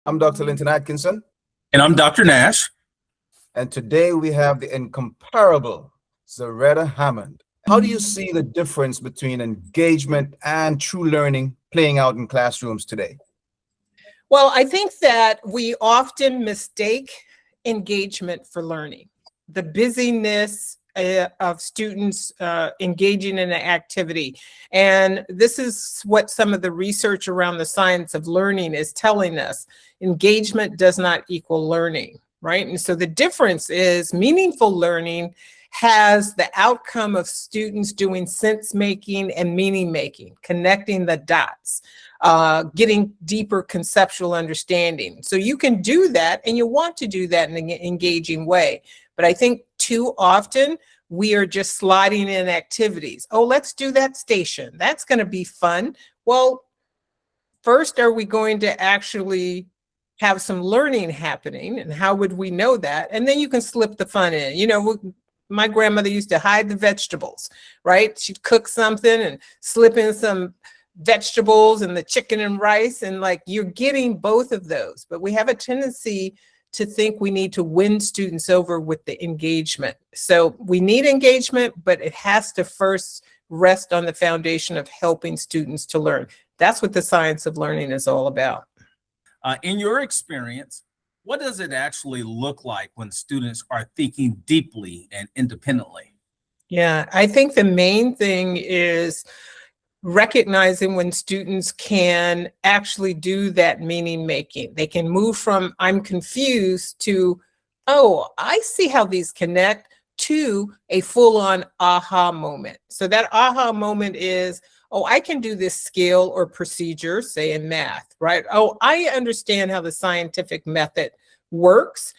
I'm Dr. Linton Atkinson. And I'm Dr. Nash. And today we have the incomparable Zaretta Hammond. How do you see the difference between engagement and true learning playing out in classrooms today? Well, I think that we often mistake engagement for learning. The busyness of students engaging in an activity. And this is what some of the research around the science of learning is telling us. Engagement does not equal learning, right? And so the difference is meaningful learning has the outcome of students doing sense making and meaning making, connecting the dots, getting deeper conceptual understanding. So you can do that, and you want to do that in an engaging way. But I think too often we are just sliding in activities. Oh, let's do that station. That's going to be fun. Well, first, are we going to actually have some learning happening? And how would we know that? And then you can slip the fun in. You know, my grandmother used to hide the vegetables, right? She'd cook something and slip in some vegetables and the chicken and rice. And like, you're getting both of those. But we have a tendency to think we need to win students over with the engagement. So we need engagement, but it has to first rest on the foundation of helping students to learn. That's what the science of learning is all about. In your experience, what does it actually look like when students are thinking deeply and independently? Yeah, I think the main thing is recognizing when students can actually do that meaning making. They can move from I'm confused to, oh, I see how these connect, to a full-on aha moment. So that aha moment is, oh, I can do this skill or procedure, say in math, right? Oh, I understand how the scientific method works.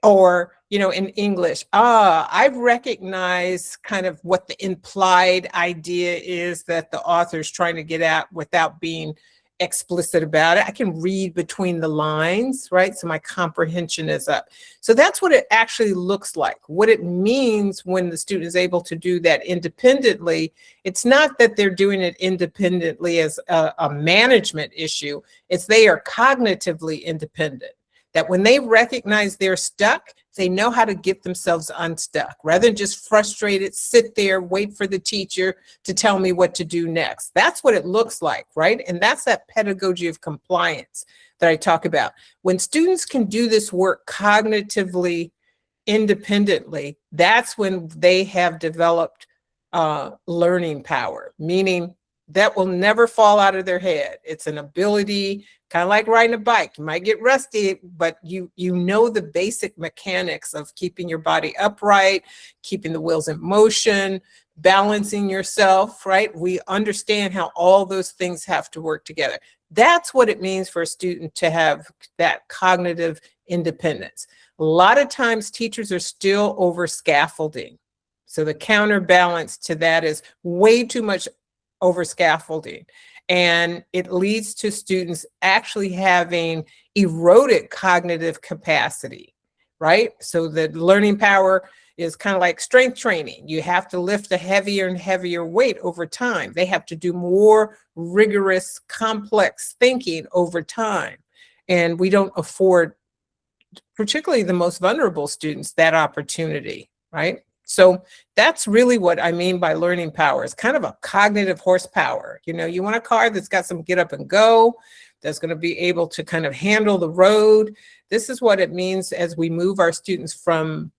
Or, you know, in English, I've recognized kind of what the implied idea is that the author's trying to get at without being explicit about it. I can read between the lines, right? So my comprehension is up. So that's what it actually looks like. What it means when the student is able to do that independently, it's not that they're doing it independently as a management issue. It's they are cognitively independent. That when they recognize they're stuck, they know how to get themselves unstuck rather than just frustrated, sit there, wait for the teacher to tell me what to do next. That's what it looks like, right? And that's that pedagogy of compliance that I talk about. When students can do this work cognitively, independently, that's when they have developed learning power, meaning that will never fall out of their head. It's an ability, kind of like riding a bike. You might get rusty, but you know the basic mechanics of keeping your body upright, keeping the wheels in motion, balancing yourself, right? We understand how all those things have to work together. That's what it means for a student to have that cognitive independence. A lot of times teachers are still over scaffolding. So the counterbalance to that is way too much over scaffolding. And it leads to students actually having eroded cognitive capacity, right? So the learning power is kind of like strength training. You have to lift a heavier and heavier weight over time. They have to do more rigorous, complex thinking over time. And we don't afford, particularly the most vulnerable students, that opportunity, right? So that's really what I mean by learning power. It's kind of a cognitive horsepower. You know, you want a car that's got some get up and go, that's going to be able to kind of handle the road. This is what it means as we move our students from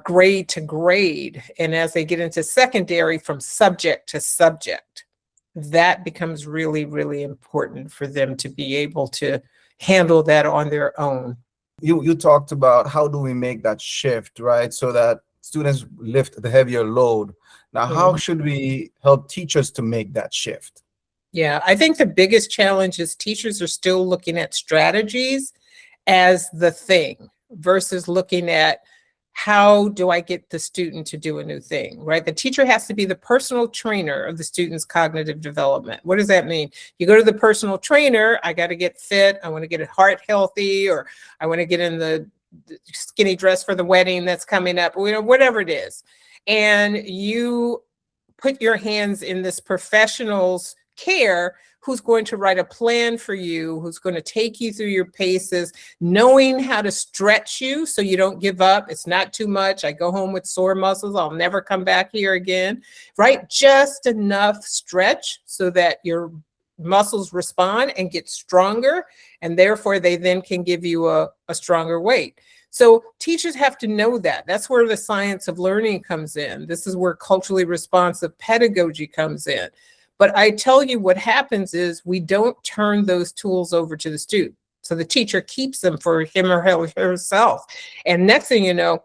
grade to grade. And as they get into secondary, from subject to subject, that becomes really, really important for them to be able to handle that on their own. You talked about how do we make that shift, right? So that students lift the heavier load. Now, how should we help teachers to make that shift? Yeah, I think the biggest challenge is teachers are still looking at strategies as the thing versus looking at how do I get the student to do a new thing, right? The teacher has to be the personal trainer of the student's cognitive development. What does that mean? You go to the personal trainer, I got to get fit, I want to get a heart healthy, or I want to get in the skinny dress for the wedding that's coming up, you know, whatever it is. And you put your hands in this professional's care who's going to write a plan for you, who's going to take you through your paces, knowing how to stretch you so you don't give up. It's not too much. I go home with sore muscles. I'll never come back here again, right? Just enough stretch so that your muscles respond and get stronger, and therefore they then can give you a stronger weight. So teachers have to know that. That's where the science of learning comes in. This is where culturally responsive pedagogy comes in. But I tell you, what happens is we don't turn those tools over to the student. So the teacher keeps them for him or herself. And next thing you know,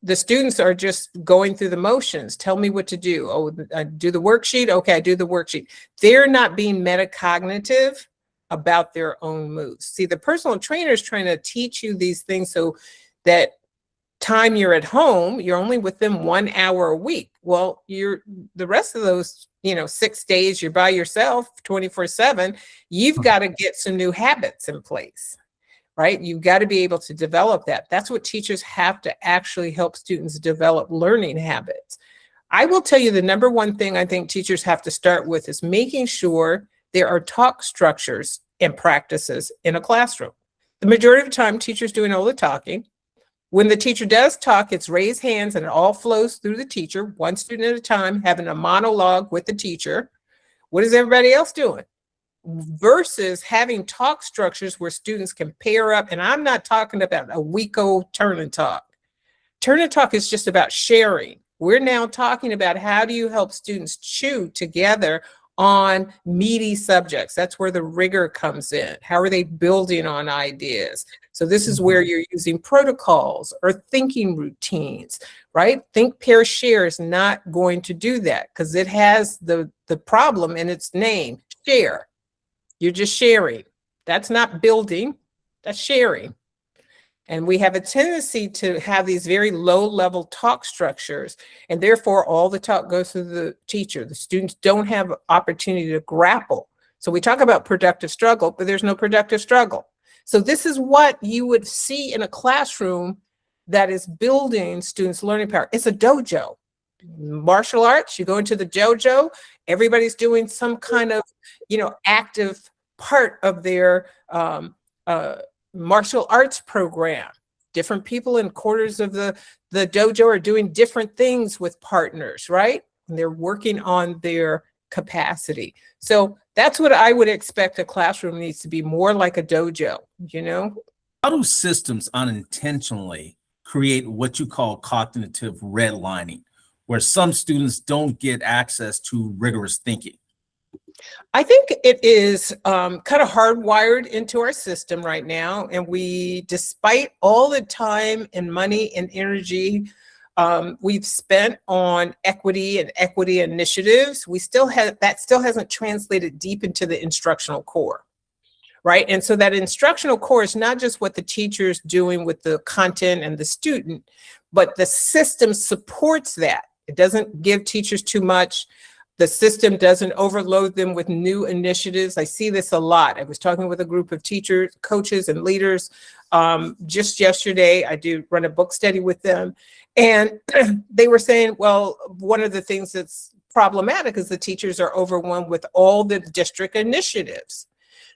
the students are just going through the motions. Tell me what to do. Oh, I do the worksheet. Okay, I do the worksheet. They're not being metacognitive about their own moves. See, the personal trainer is trying to teach you these things so that time you're at home, you're only with them 1 hour a week. Well, you're the rest of those, 6 days, you're by yourself 24/7. You've got to get some new habits in place, right? You've got to be able to develop that. That's what teachers have to actually help students develop learning habits. I will tell you the number one thing I think teachers have to start with is making sure there are talk structures and practices in a classroom. The majority of the time, teachers doing all the talking. When the teacher does talk, it's raised hands and it all flows through the teacher, one student at a time, having a monologue with the teacher. What is everybody else doing? Versus having talk structures where students can pair up. And I'm not talking about a week-old turn and talk. Turn and talk is just about sharing. We're now talking about how do you help students chew together on meaty subjects. That's where the rigor comes in. How are they building on ideas? So this is where you're using protocols or thinking routines, right? Think, pair, share is not going to do that because it has the problem in its name, share. You're just sharing. That's not building, that's sharing. And we have a tendency to have these very low-level talk structures, and therefore all the talk goes to the teacher. The students don't have opportunity to grapple. So we talk about productive struggle, but there's no productive struggle. So this is what you would see in a classroom that is building students' learning power. It's a dojo. Martial arts, you go into the dojo, everybody's doing some kind of, active part of their martial arts program. Different people in quarters of the dojo are doing different things with partners, right? And they're working on their capacity. So that's what I would expect a classroom needs to be, more like a dojo, How do systems unintentionally create what you call cognitive redlining, where some students don't get access to rigorous thinking? I think it is kind of hardwired into our system right now. And we, despite all the time and money and energy we've spent on equity and equity initiatives, that still hasn't translated deep into the instructional core, right? And so that instructional core is not just what the teacher's doing with the content and the student, but the system supports that. It doesn't give teachers too much. The system doesn't overload them with new initiatives. I see this a lot. I was talking with a group of teachers, coaches, and leaders just yesterday. I do run a book study with them. And they were saying, well, one of the things that's problematic is the teachers are overwhelmed with all the district initiatives.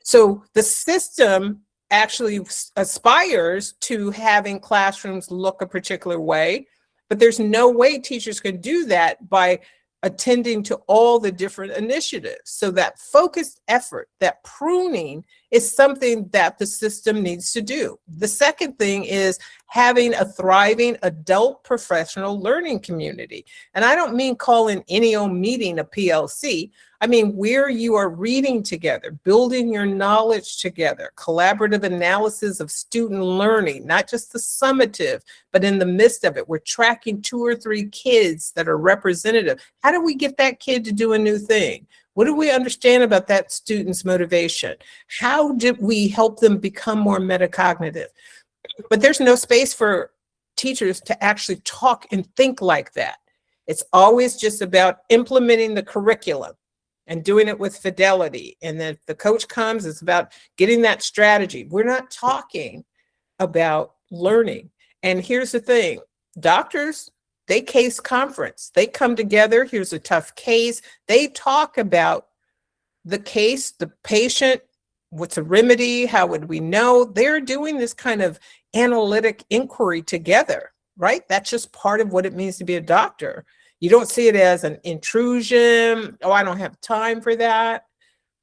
So the system actually aspires to having classrooms look a particular way, but there's no way teachers can do that by attending to all the different initiatives. So that focused effort, that pruning, is something that the system needs to do. The second thing is having a thriving adult professional learning community. And I don't mean calling any old meeting a PLC. I mean, where you are reading together, building your knowledge together, collaborative analysis of student learning, not just the summative, but in the midst of it, we're tracking 2 or 3 kids that are representative. How do we get that kid to do a new thing? What do we understand about that student's motivation? How did we help them become more metacognitive? But there's no space for teachers to actually talk and think like that. It's always just about implementing the curriculum and doing it with fidelity. And then if the coach comes, it's about getting that strategy. We're not talking about learning. And here's the thing, doctors, they case conference. They come together, here's a tough case. They talk about the case, the patient, what's a remedy, how would we know? They're doing this kind of analytic inquiry together, right? That's just part of what it means to be a doctor. You don't see it as an intrusion. Oh, I don't have time for that.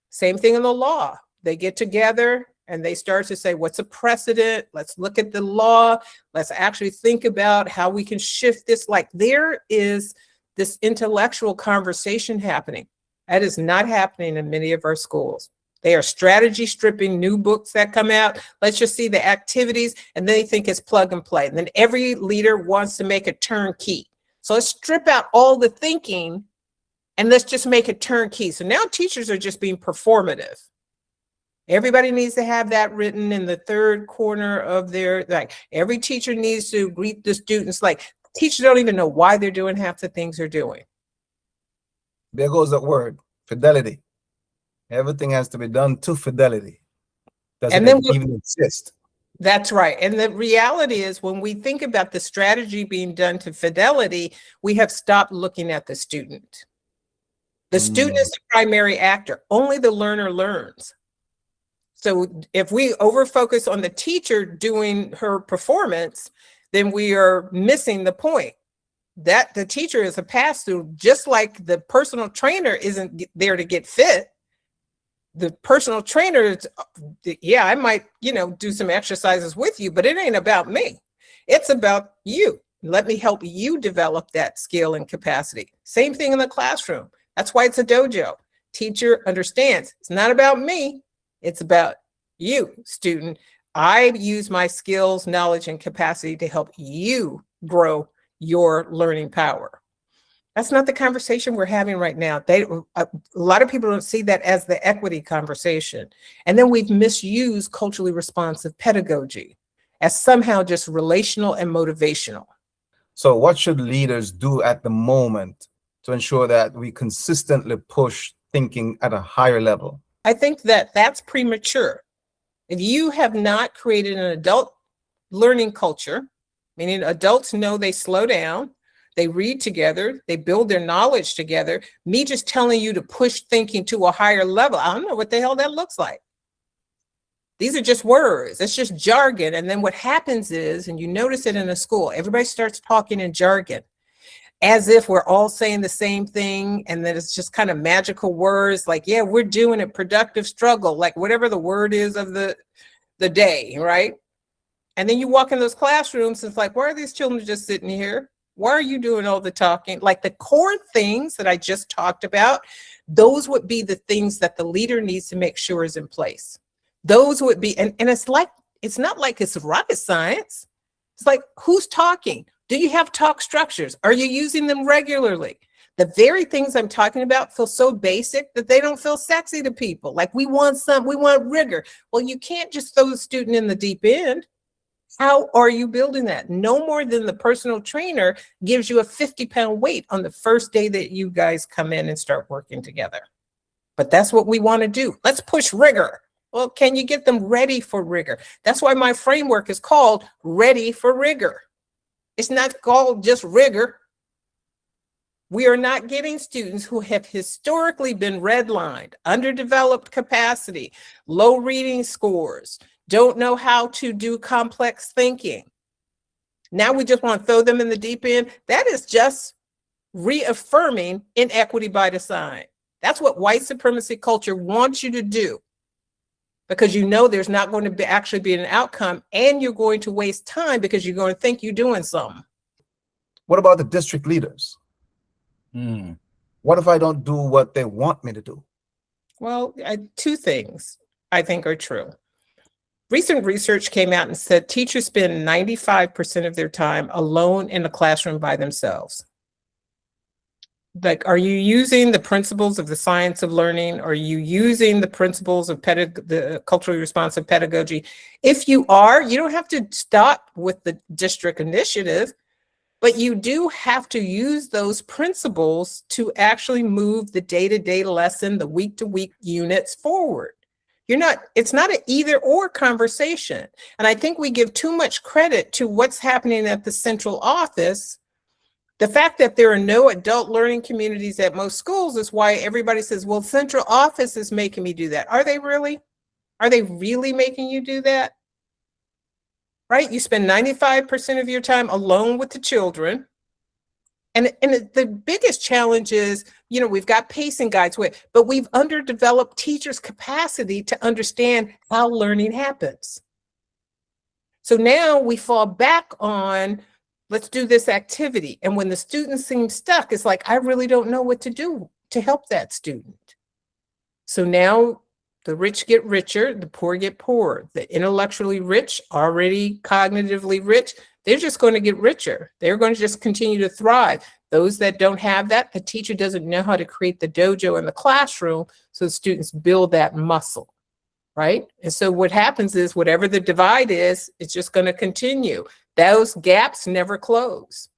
Same thing in the law. They get together and they start to say, what's a precedent? Let's look at the law. Let's actually think about how we can shift this. Like, there is this intellectual conversation happening. That is not happening in many of our schools. They are strategy stripping new books that come out. Let's just see the activities, and then they think it's plug and play. And then every leader wants to make a turnkey. So let's strip out all the thinking and let's just make it turnkey. So now teachers are just being performative. Everybody needs to have that written in the third corner of their, like, every teacher needs to greet the students. Like, teachers don't even know why they're doing half the things they're doing. There goes that word, fidelity. Everything has to be done to fidelity. Doesn't even exist. That's right. And the reality is, when we think about the strategy being done to fidelity, we have stopped looking at the student. The student is the primary actor. Only the learner learns. So if we over-focus on the teacher doing her performance, then we are missing the point. That the teacher is a pass-through, just like the personal trainer isn't there to get fit. The personal trainer is, yeah, I might, do some exercises with you, but it ain't about me. It's about you. Let me help you develop that skill and capacity. Same thing in the classroom. That's why it's a dojo. Teacher understands it's not about me. It's about you, student. I use my skills, knowledge, and capacity to help you grow your learning power. That's not the conversation we're having right now. A lot of people don't see that as the equity conversation. And then we've misused culturally responsive pedagogy as somehow just relational and motivational. So what should leaders do at the moment to ensure that we consistently push thinking at a higher level? I think that that's premature. If you have not created an adult learning culture, meaning adults know they slow down, they read together, they build their knowledge together. Me just telling you to push thinking to a higher level, I don't know what the hell that looks like. These are just words. It's just jargon. And then what happens is, and you notice it in a school, everybody starts talking in jargon as if we're all saying the same thing. And then it's just kind of magical words like, yeah, we're doing a productive struggle, like whatever the word is of the day, right? And then you walk in those classrooms, and it's like, why are these children just sitting here? Why are you doing all the talking? Like, the core things that I just talked about, those would be the things that the leader needs to make sure is in place. Those would be, and it's not like it's rocket science. It's like, who's talking? Do you have talk structures? Are you using them regularly? The very things I'm talking about feel so basic that they don't feel sexy to people. Like, we want rigor. Well, you can't just throw the student in the deep end. How are you building that? No more than the personal trainer gives you a 50-pound weight on the first day that you guys come in and start working together. But that's what we want to do. Let's push rigor. Well, can you get them ready for rigor? That's why my framework is called Ready for Rigor. It's not called just rigor. We are not getting students who have historically been redlined, underdeveloped capacity, low reading scores, don't know how to do complex thinking. Now we just want to throw them in the deep end. That is just reaffirming inequity by design. That's what white supremacy culture wants you to do, because you know there's not going to actually be an outcome, and you're going to waste time because you're going to think you're doing something. What about the district leaders? What if I don't do what they want me to do? Well, two things I think are true. Recent research came out and said teachers spend 95% of their time alone in the classroom by themselves. Like, are you using the principles of the science of learning? Are you using the principles of the culturally responsive pedagogy? If you are, you don't have to stop with the district initiative, but you do have to use those principles to actually move the day-to-day lesson, the week-to-week units forward. It's not an either or conversation. And I think we give too much credit to what's happening at the central office The fact that there are no adult learning communities at most schools is why everybody says, well, central office is making me do that. Are they really? Are they really making you do that? Right? You spend 95% of your time alone with the children. And the biggest challenge is, we've got pacing guides, but we've underdeveloped teachers' capacity to understand how learning happens. So now we fall back on, let's do this activity. And when the student seems stuck, it's like, I really don't know what to do to help that student. So now the rich get richer, the poor get poorer. The intellectually rich, already cognitively rich, they're just going to get richer. They're going to just continue to thrive. Those that don't have that, the teacher doesn't know how to create the dojo in the classroom, so the students build that muscle, right? And so what happens is whatever the divide is, it's just going to continue. Those gaps never close.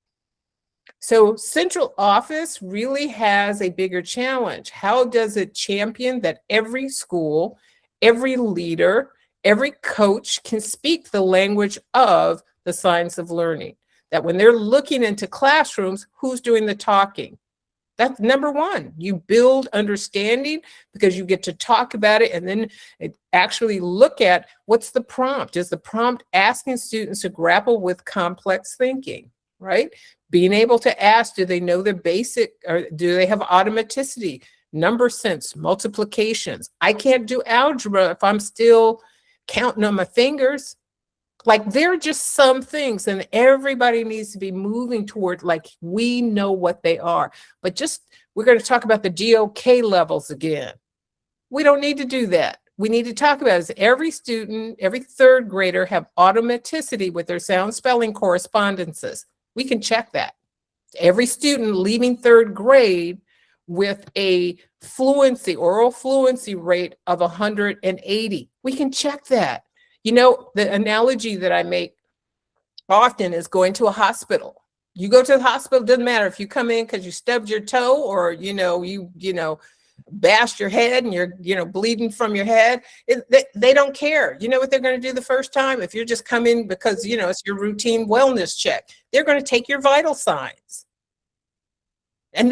So central office really has a bigger challenge. How does it champion that every school, every leader, every coach can speak the language of the science of learning? That when they're looking into classrooms, who's doing the talking? That's number one. You build understanding because you get to talk about it and then actually look at what's the prompt. Is the prompt asking students to grapple with complex thinking, right? Being able to ask, do they know the basic, or do they have automaticity, number sense, multiplications? I can't do algebra if I'm still counting on my fingers. Like, there are just some things, and everybody needs to be moving toward, like, we know what they are. But we're going to talk about the GOK levels again. We don't need to do that. We need to talk about is every student, every third grader have automaticity with their sound spelling correspondences. We can check that. Every student leaving third grade with a oral fluency rate of 180. We can check that. The analogy that I make often is going to a hospital. You go to the hospital, doesn't matter if you come in because you stubbed your toe or, you bashed your head and you're, bleeding from your head. They don't care. You know what they're going to do the first time? If you're just coming because, it's your routine wellness check, they're going to take your vital signs. And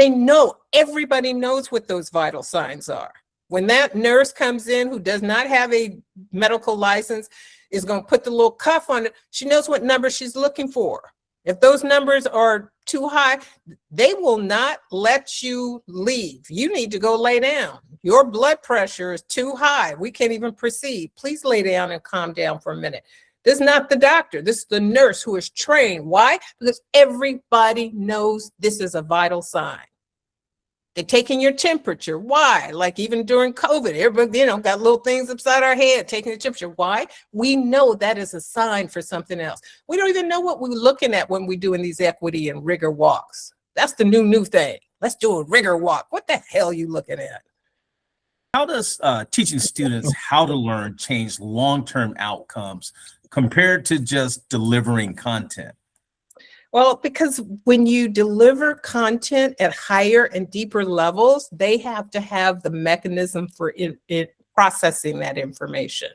everybody knows what those vital signs are. When that nurse comes in who does not have a medical license, is going to put the little cuff on it, she knows what number she's looking for. If those numbers are too high, they will not let you leave. You need to go lay down. Your blood pressure is too high. We can't even proceed. Please lay down and calm down for a minute. This is not the doctor. This is the nurse who is trained. Why? Because everybody knows this is a vital sign. They're taking your temperature. Why? Like even during COVID, everybody, got little things upside our head, taking the temperature. Why? We know that is a sign for something else. We don't even know what we're looking at when we're doing these equity and rigor walks. That's the new thing. Let's do a rigor walk. What the hell are you looking at? How does teaching students how to learn change long-term outcomes compared to just delivering content? Well, because when you deliver content at higher and deeper levels, they have to have the mechanism for processing that information.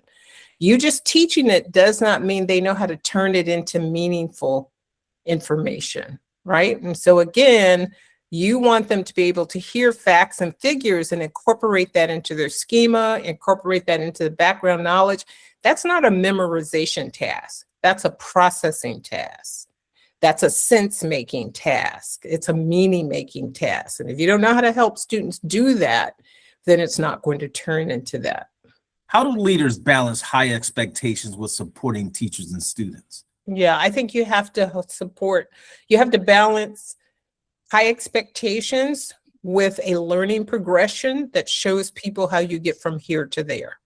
You just teaching it does not mean they know how to turn it into meaningful information, right? And so again, you want them to be able to hear facts and figures and incorporate that into their schema, incorporate that into the background knowledge. That's not a memorization task. That's a processing task. That's a sense-making task. It's a meaning-making task. And if you don't know how to help students do that, then it's not going to turn into that. How do leaders balance high expectations with supporting teachers and students? Yeah, I think you have to balance high expectations with a learning progression that shows people how you get from here to there.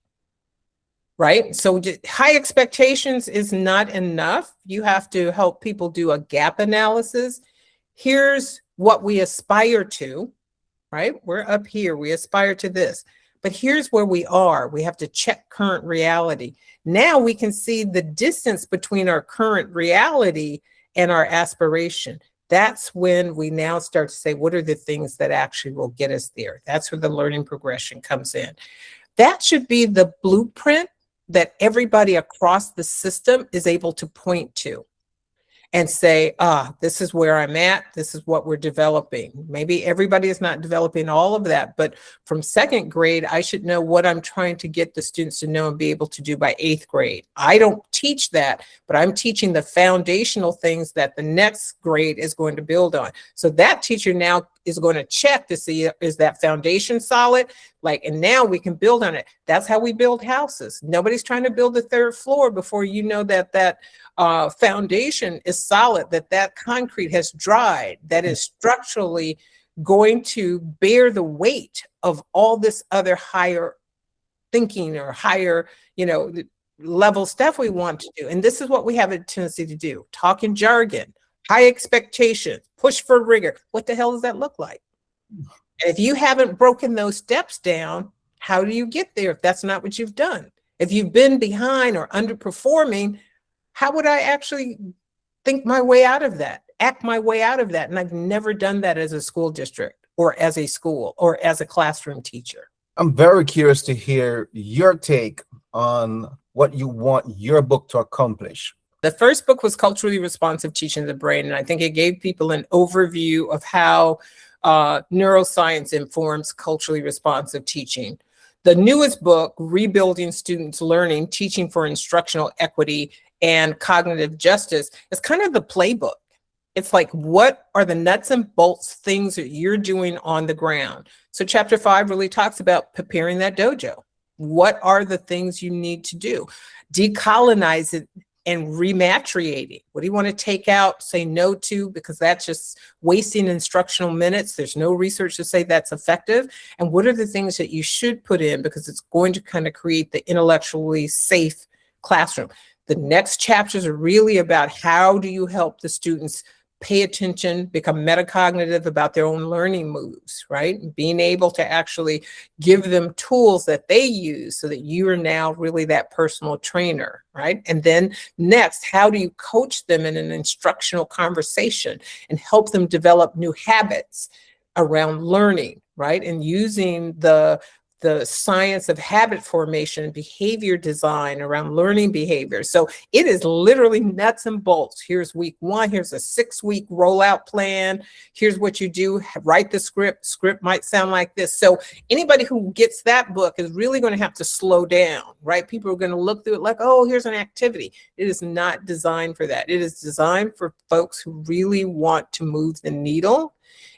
Right? So high expectations is not enough. You have to help people do a gap analysis. Here's what we aspire to, right? We're up here, we aspire to this, but here's where we are. We have to check current reality. Now we can see the distance between our current reality and our aspiration. That's when we now start to say, what are the things that actually will get us there? That's where the learning progression comes in. That should be the blueprint that everybody across the system is able to point to. and say, this is where I'm at. This is what we're developing. Maybe everybody is not developing all of that, but from second grade, I should know what I'm trying to get the students to know and be able to do by eighth grade. I don't teach that, but I'm teaching the foundational things that the next grade is going to build on. So that teacher now is going to check to see, is that foundation solid? And now we can build on it. That's how we build houses. Nobody's trying to build the third floor before you know that foundation is solid, that concrete has dried, that is structurally going to bear the weight of all this other higher thinking or higher, level stuff we want to do. And this is what we have a tendency to do. Talk in jargon, high expectations, push for rigor. What the hell does that look like? And if you haven't broken those steps down, how do you get there if that's not what you've done? If you've been behind or underperforming, how would I actually think my way out of that, act my way out of that? And I've never done that as a school district or as a school or as a classroom teacher. I'm very curious to hear your take on what you want your book to accomplish. The first book was Culturally Responsive Teaching the Brain, and I think it gave people an overview of how neuroscience informs culturally responsive teaching. The newest book, Rebuilding Students' Learning, Teaching for Instructional Equity and Cognitive Justice, is kind of the playbook. It's like, what are the nuts and bolts things that you're doing on the ground? So chapter 5 really talks about preparing that dojo. What are the things you need to do? Decolonize it and rematriating. What do you want to take out, say no to, because that's just wasting instructional minutes. There's no research to say that's effective. And what are the things that you should put in, because it's going to kind of create the intellectually safe classroom. The next chapters are really about how do you help the students pay attention, become metacognitive about their own learning moves, right? Being able to actually give them tools that they use so that you are now really that personal trainer, right? And then next, how do you coach them in an instructional conversation and help them develop new habits around learning, right? And using the science of habit formation and behavior design around learning behavior. So it is literally nuts and bolts. Here's week 1, here's a 6-week rollout plan. Here's what you do, write the script. Script might sound like this. So anybody who gets that book is really going to have to slow down, right? People are going to look through it like, oh, here's an activity. It is not designed for that. It is designed for folks who really want to move the needle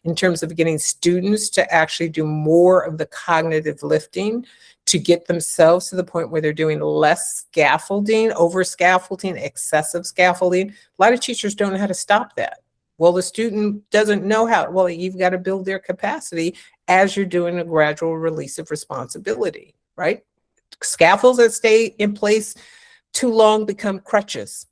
in terms of getting students to actually do more of the cognitive lifting to get themselves to the point where they're doing less scaffolding, over scaffolding, excessive scaffolding. A lot of teachers don't know how to stop that. Well, the student doesn't know how. Well, you've got to build their capacity as you're doing a gradual release of responsibility, right? Scaffolds that stay in place too long become crutches.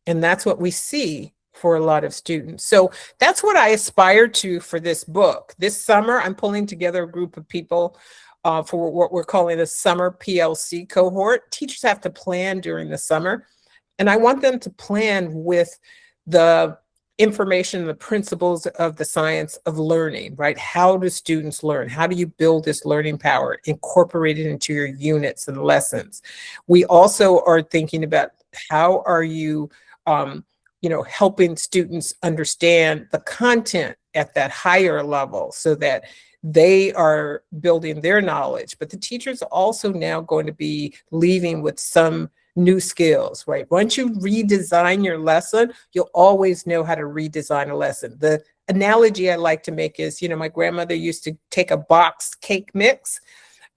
And that's what we see for a lot of students. So that's what I aspire to for this book. This summer, I'm pulling together a group of people for what we're calling the summer PLC cohort. Teachers have to plan during the summer, and I want them to plan with the information, the principles of the science of learning, right? How do students learn? How do you build this learning power, incorporate it into your units and lessons? We also are thinking about how are you helping students understand the content at that higher level so that they are building their knowledge. But the teachers also now going to be leaving with some new skills, right? Once you redesign your lesson, you'll always know how to redesign a lesson. The analogy I like to make is, my grandmother used to take a box cake mix,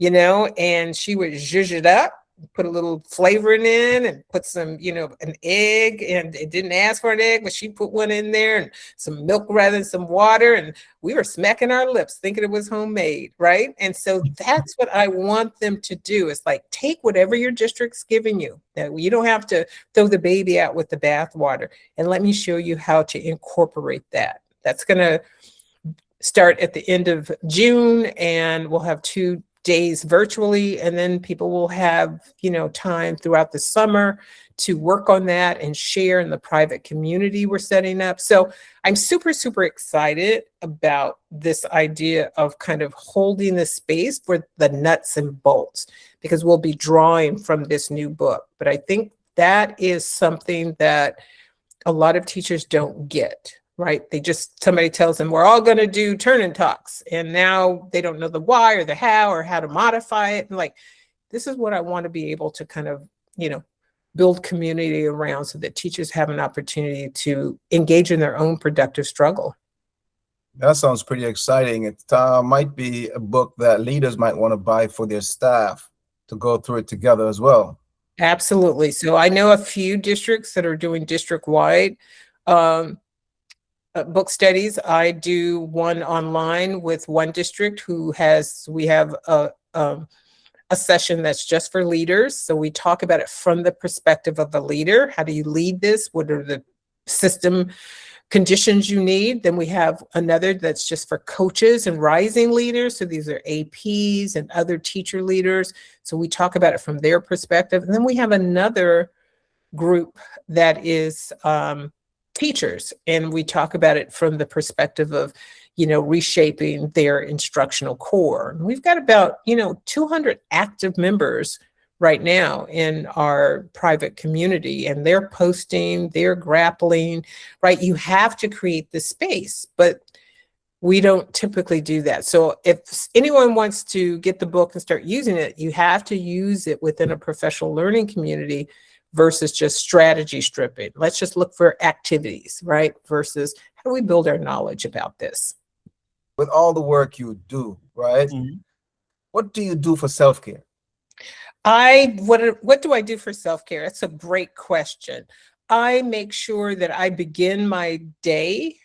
and she would zhuzh it up, put a little flavoring in and put some, an egg, and it didn't ask for an egg, but she put one in there and some milk rather than some water. And we were smacking our lips thinking it was homemade, right? And so that's what I want them to do. It's like, take whatever your district's giving you. That you don't have to throw the baby out with the bathwater, and let me show you how to incorporate that. That's going to start at the end of June, and we'll have 2 days virtually, and then people will have time throughout the summer to work on that and share in the private community we're setting up. So I'm super excited about this idea of kind of holding the space for the nuts and bolts, because we'll be drawing from this new book. But I think that is something that a lot of teachers don't get, right? They just, somebody tells them, we're all going to do turn-in talks. And now they don't know the why or the how or how to modify it. And like, this is what I want to be able to kind of, build community around so that teachers have an opportunity to engage in their own productive struggle. That sounds pretty exciting. It might be a book that leaders might want to buy for their staff to go through it together as well. Absolutely. So I know a few districts that are doing district-wide book studies. I do one online with one district we have a session that's just for leaders. So we talk about it from the perspective of the leader. How do you lead this? What are the system conditions you need? Then we have another that's just for coaches and rising leaders. So these are APs and other teacher leaders. So we talk about it from their perspective. And then we have another group that is teachers, and we talk about it from the perspective of reshaping their instructional core. And we've got about 200 active members right now in our private community, and they're posting, they're grappling, right? You have to create the space, but we don't typically do that. So if anyone wants to get the book and start using it, you have to use it within a professional learning community versus just strategy stripping. Let's just look for activities, right? Versus how do we build our knowledge about this? With all the work you do, right? Mm-hmm. What do you do for self-care? What do I do for self-care? That's a great question. I make sure that I begin my day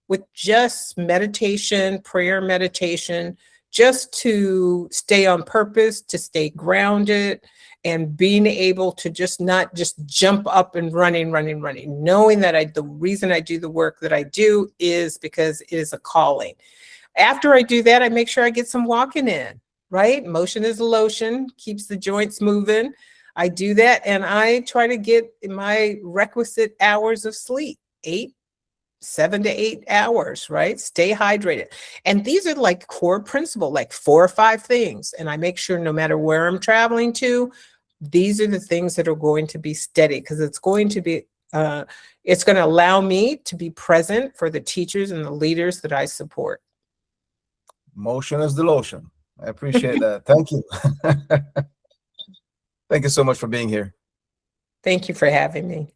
with just meditation, prayer meditation, just to stay on purpose, to stay grounded, and being able to not just jump up and running, knowing that the reason I do the work that I do is because it is a calling. After I do that, I make sure I get some walking in, right? Motion is lotion, keeps the joints moving. I do that, and I try to get my requisite hours of sleep, 7 to 8 hours, right? Stay hydrated. And these are like core principle, like 4 or 5 things. And I make sure no matter where I'm traveling to, these are the things that are going to be steady, because it's going to allow me to be present for the teachers and the leaders that I support. Motion is the lotion. I appreciate that. Thank you. Thank you so much for being here. Thank you for having me.